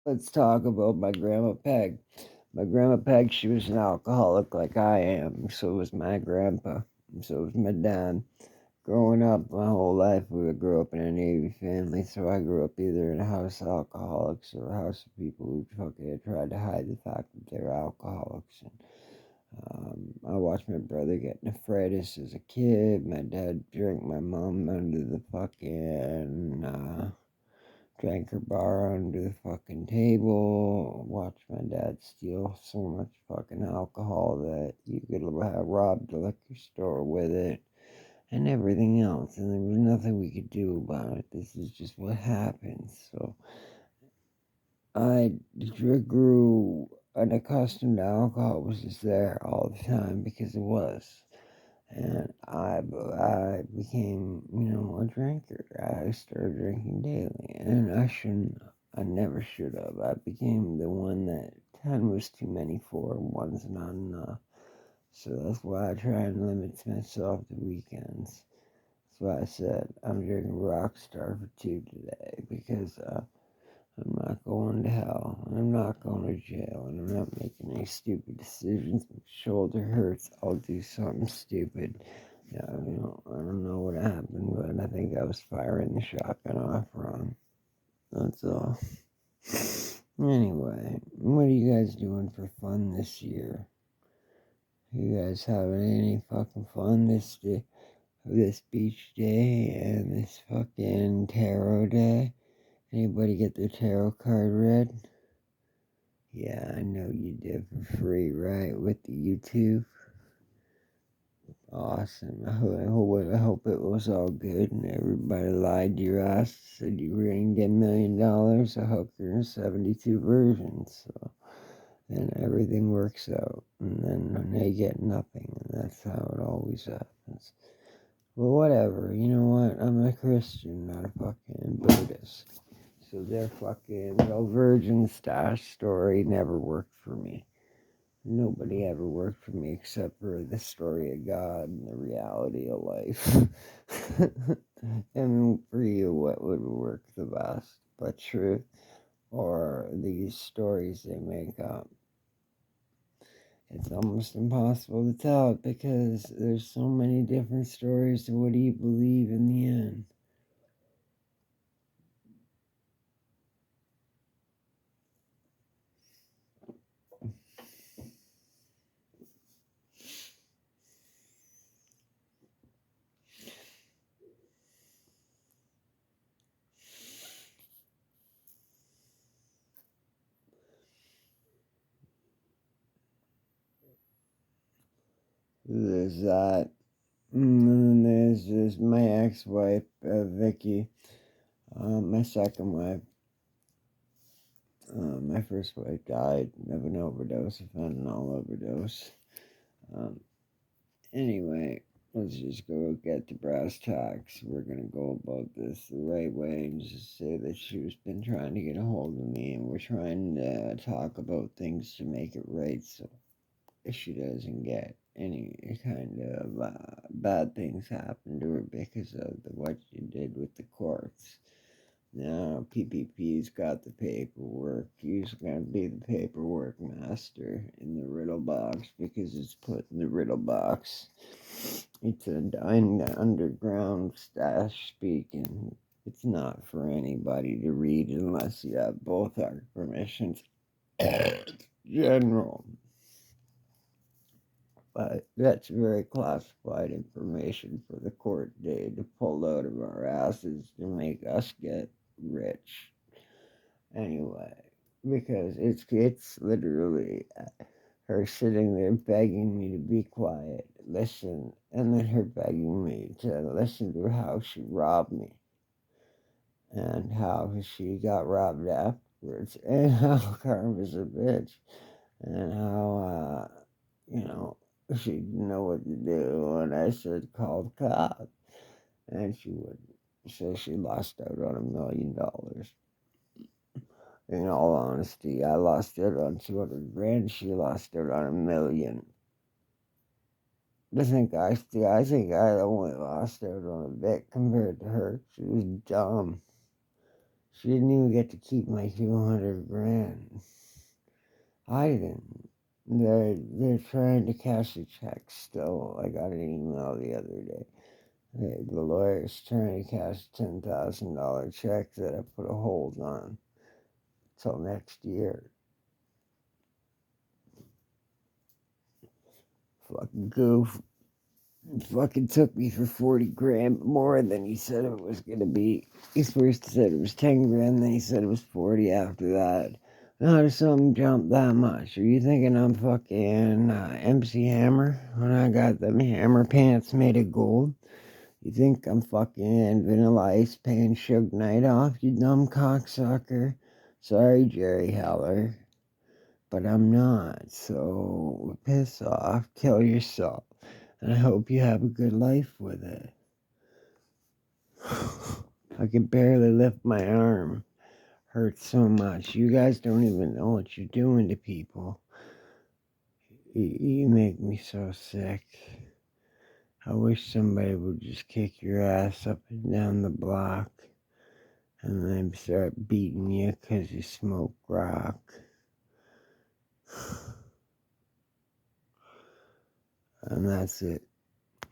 Let's talk about my grandma Peg. My grandma Peg, she was an alcoholic like I am. So was my grandpa. So was my dad. Growing up, my whole life, we grew up in a Navy family, so I grew up either in a house of alcoholics or a house of people who fucking tried to hide the fact that they're alcoholics. And, I watched my brother get nephritis as a kid. My dad drank my mom under the fucking drank her bar under the fucking table. Watched my dad steal so much fucking alcohol that you could have robbed the liquor store with it and everything else. And there was nothing we could do about it. This is just what happens. So I grew unaccustomed to alcohol. It was just there all the time because it was. And I became, a drinker. I started drinking daily, and I never should have. I became the one that 10 was too many for, and one's not enough. So that's why I try and limit myself to weekends. That's why I said I'm drinking Rockstar for 2 today, because I'm not going to hell, and I'm not going to jail, and I'm not making any stupid decisions. My shoulder hurts, I'll do something stupid. Yeah, I don't know what happened, but I think I was firing the shotgun off wrong. That's all. Anyway, what are you guys doing for fun this year? You guys having any fucking fun this beach day and this fucking tarot day? Anybody get their tarot card read? Yeah, I know you did for free, right? With the YouTube. Awesome. I hope it was all good and everybody lied to your ass, said you were going to get $1 million, a hooker, and 72 versions. So then everything works out, and then they get nothing, and that's how it always happens. Well, whatever. You know what? I'm a Christian, not a fucking Buddhist. So their fucking little virgin stash story never worked for me. Nobody ever worked for me except for the story of God and the reality of life. And for you, what would work the best? But truth or these stories they make up? It's almost impossible to tell because there's so many different stories. So what do you believe in the end? There's that. And then there's just my ex-wife, Vicky, my second wife. My first wife died of an overdose, a fentanyl overdose. Um, anyway, let's just go get to brass tacks. We're gonna go about this the right way and just say that she's been trying to get a hold of me, and we're trying to talk about things to make it right, so she doesn't get any kind of bad things happen to her because of what she did with the courts. Now, PPP's got the paperwork. He's going to be the paperwork master in the riddle box because it's put in the riddle box. It's an underground stash speaking. It's not for anybody to read unless you have both our permissions. General. But that's very classified information for the court day to pull out of our asses to make us get rich. Anyway, because it's literally her sitting there begging me to be quiet, listen, and then her begging me to listen to how she robbed me and how she got robbed afterwards and how Karma's a bitch and how she didn't know what to do, and I said call the cops, and she wouldn't. So she lost out on $1 million. In all honesty, I lost out on 200 grand. She lost out on 1 million. I think I only lost out on a bit compared to her. She was dumb. She didn't even get to keep my 200 grand. I didn't. They're trying to cash a check still. I got an email the other day. The lawyer's trying to cash a $10,000 check that I put a hold on till next year. Fucking goof. Fucking took me for 40 grand more than he said it was gonna be. He first said it was 10 grand, then he said it was 40 after that. How does something jump that much? Are you thinking I'm fucking MC Hammer when I got them hammer pants made of gold? You think I'm fucking Vanilla Ice paying Suge Knight off, you dumb cocksucker? Sorry, Jerry Heller, but I'm not. So piss off, kill yourself, and I hope you have a good life with it. I can barely lift my arm. Hurts so much. You guys don't even know what you're doing to people. You make me so sick. I wish somebody would just kick your ass up and down the block and then start beating you 'cause you smoke rock. And that's it.